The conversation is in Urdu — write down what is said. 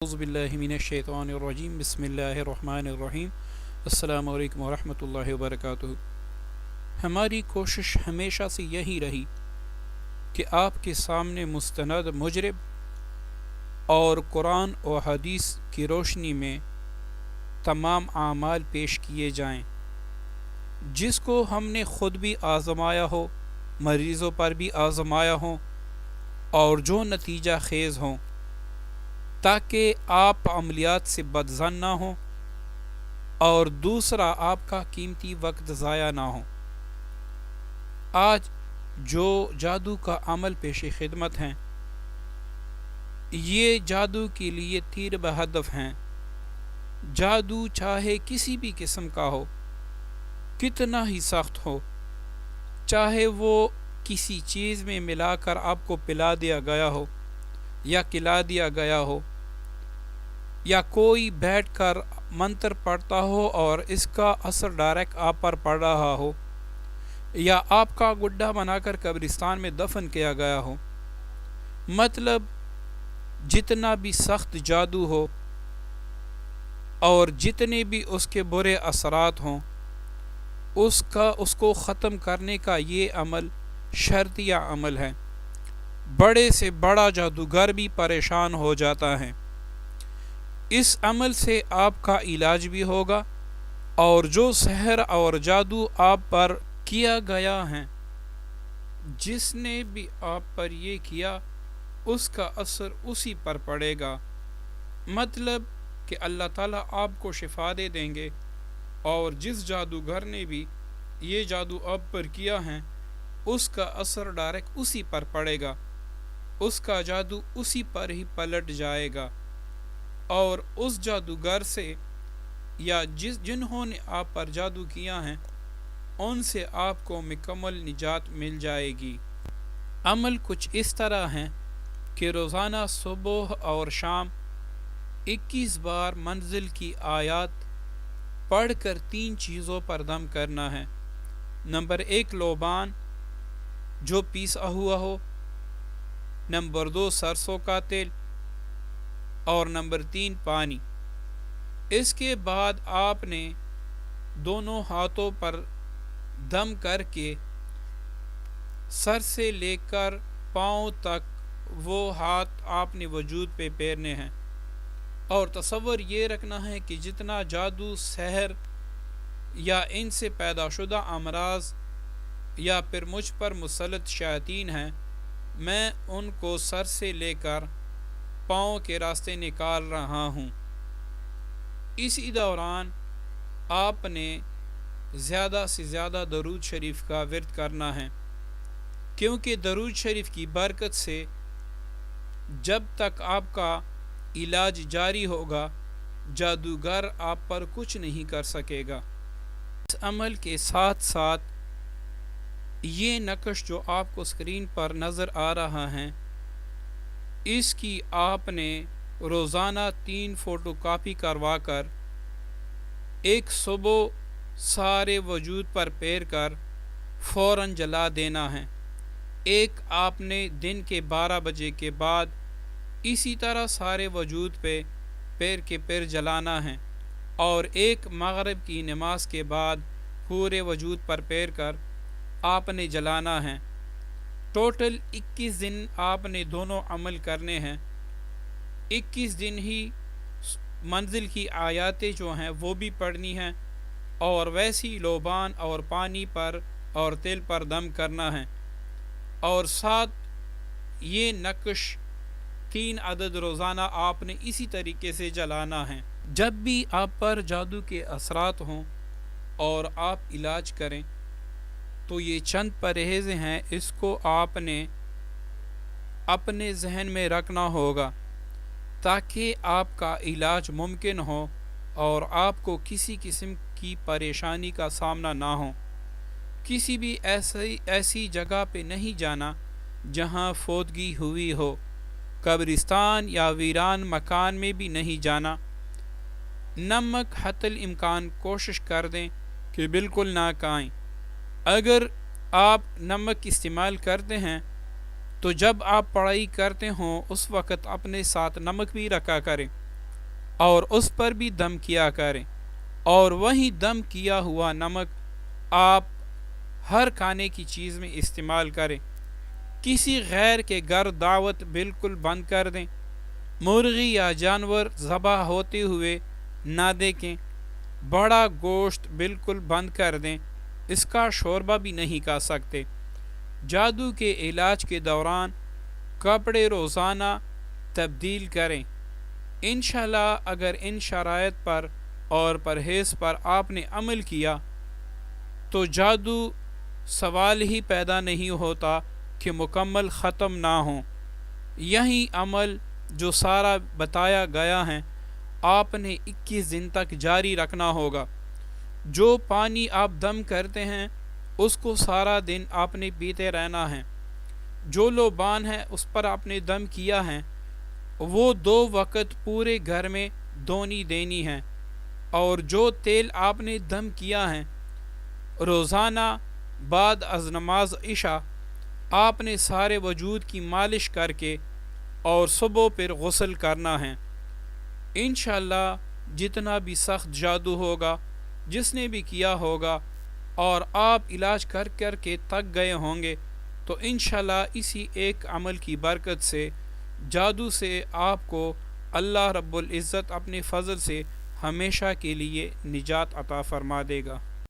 اعوذ باللہ من الشیطان الرجیم بسم اللہ الرحمن الرحیم السلام علیکم ورحمۃ اللہ وبرکاتہ۔ ہماری کوشش ہمیشہ سے یہی رہی کہ آپ کے سامنے مستند مجرب اور قرآن و حدیث کی روشنی میں تمام اعمال پیش کیے جائیں جس کو ہم نے خود بھی آزمایا ہو، مریضوں پر بھی آزمایا ہوں اور جو نتیجہ خیز ہوں، تاکہ آپ عملیات سے بدظن نہ ہوں اور دوسرا آپ کا قیمتی وقت ضائع نہ ہو۔ آج جو جادو کا عمل پیش خدمت ہیں، یہ جادو کے لیے تیر بہدف ہیں۔ جادو چاہے کسی بھی قسم کا ہو، کتنا ہی سخت ہو، چاہے وہ کسی چیز میں ملا کر آپ کو پلا دیا گیا ہو یا کھلا دیا گیا ہو، یا کوئی بیٹھ کر منتر پڑھتا ہو اور اس کا اثر ڈائریکٹ آپ پر پڑ رہا ہو، یا آپ کا گڈھا بنا کر قبرستان میں دفن کیا گیا ہو، مطلب جتنا بھی سخت جادو ہو اور جتنے بھی اس کے برے اثرات ہوں، اس کو ختم کرنے کا یہ عمل شرطیہ عمل ہے۔ بڑے سے بڑا جادوگر بھی پریشان ہو جاتا ہے۔ اس عمل سے آپ کا علاج بھی ہوگا اور جو سحر اور جادو آپ پر کیا گیا ہے، جس نے بھی آپ پر یہ کیا، اس کا اثر اسی پر پڑے گا۔ مطلب کہ اللہ تعالیٰ آپ کو شفا دے دیں گے، اور جس جادوگر نے بھی یہ جادو آپ پر کیا ہے، اس کا اثر ڈائریکٹ اسی پر پڑے گا، اس کا جادو اسی پر ہی پلٹ جائے گا، اور اس جادوگر سے یا جنہوں نے آپ پر جادو کیا ہے، ان سے آپ کو مکمل نجات مل جائے گی۔ عمل کچھ اس طرح ہے کہ روزانہ صبح اور شام 21 بار منزل کی آیات پڑھ کر 3 چیزوں پر دم کرنا ہے۔ نمبر 1 لوبان جو پیسا ہوا ہو، نمبر 2 سرسوں کا تیل، اور نمبر 3 پانی۔ اس کے بعد آپ نے دونوں ہاتھوں پر دم کر کے سر سے لے کر پاؤں تک وہ ہاتھ آپ نے وجود پہ پھیرنے ہیں، اور تصور یہ رکھنا ہے کہ جتنا جادو، سحر یا ان سے پیدا شدہ امراض یا پھر مجھ پر مسلط شیاطین ہیں، میں ان کو سر سے لے کر پاؤں کے راستے نکال رہا ہوں۔ اسی دوران آپ نے زیادہ سے زیادہ درود شریف کا ورد کرنا ہے، کیونکہ درود شریف کی برکت سے جب تک آپ کا علاج جاری ہوگا، جادوگر آپ پر کچھ نہیں کر سکے گا۔ اس عمل کے ساتھ ساتھ یہ نقش جو آپ کو اسکرین پر نظر آ رہا ہے، اس کی آپ نے روزانہ 3 فوٹو کاپی کروا کر ایک صبح سارے وجود پر پھیر کر فوراً جلا دینا ہے۔ ایک آپ نے دن کے 12 بجے کے بعد اسی طرح سارے وجود پہ پھیر کے پھر جلانا ہے، اور ایک مغرب کی نماز کے بعد پورے وجود پر پھیر کر آپ نے جلانا ہے۔ ٹوٹل 21 دن آپ نے دونوں عمل کرنے ہیں۔ 21 دن ہی منزل کی آیاتیں جو ہیں وہ بھی پڑھنی ہیں، اور ویسی لوبان اور پانی پر اور تیل پر دم کرنا ہے، اور ساتھ یہ نقش 3 عدد روزانہ آپ نے اسی طریقے سے جلانا ہے۔ جب بھی آپ پر جادو کے اثرات ہوں اور آپ علاج کریں تو یہ چند پرہیز ہیں، اس کو آپ نے اپنے ذہن میں رکھنا ہوگا تاکہ آپ کا علاج ممکن ہو اور آپ کو کسی قسم کی پریشانی کا سامنا نہ ہو۔ کسی بھی ایسی جگہ پہ نہیں جانا جہاں فوتگی ہوئی ہو، قبرستان یا ویران مکان میں بھی نہیں جانا۔ نمک حتی الامکان کوشش کر دیں کہ بالکل نہ کھائیں۔ اگر آپ نمک استعمال کرتے ہیں تو جب آپ پڑھائی کرتے ہوں اس وقت اپنے ساتھ نمک بھی رکھا کریں، اور اس پر بھی دم کیا کریں، اور وہی دم کیا ہوا نمک آپ ہر کھانے کی چیز میں استعمال کریں۔ کسی غیر کے گھر دعوت بالکل بند کر دیں۔ مرغی یا جانور ذبح ہوتے ہوئے نہ دیکھیں۔ بڑا گوشت بالکل بند کر دیں، اس کا شوربہ بھی نہیں کھا سکتے۔ جادو کے علاج کے دوران کپڑے روزانہ تبدیل کریں۔ انشاءاللہ اگر ان شرائط پر اور پرہیز پر آپ نے عمل کیا تو جادو سوال ہی پیدا نہیں ہوتا کہ مکمل ختم نہ ہوں۔ یہی عمل جو سارا بتایا گیا ہے آپ نے 21 دن تک جاری رکھنا ہوگا۔ جو پانی آپ دم کرتے ہیں اس کو سارا دن آپ نے پیتے رہنا ہے۔ جو لوبان ہے اس پر آپ نے دم کیا ہے وہ 2 وقت پورے گھر میں دونی دینی ہے، اور جو تیل آپ نے دم کیا ہے روزانہ بعد از نماز عشاء آپ نے سارے وجود کی مالش کر کے اور صبح پھر غسل کرنا ہے۔ انشاءاللہ جتنا بھی سخت جادو ہوگا جس نے بھی کیا ہوگا اور آپ علاج کر کر کے تک گئے ہوں گے تو انشاءاللہ اسی ایک عمل کی برکت سے جادو سے آپ کو اللہ رب العزت اپنے فضل سے ہمیشہ کے لیے نجات عطا فرما دے گا۔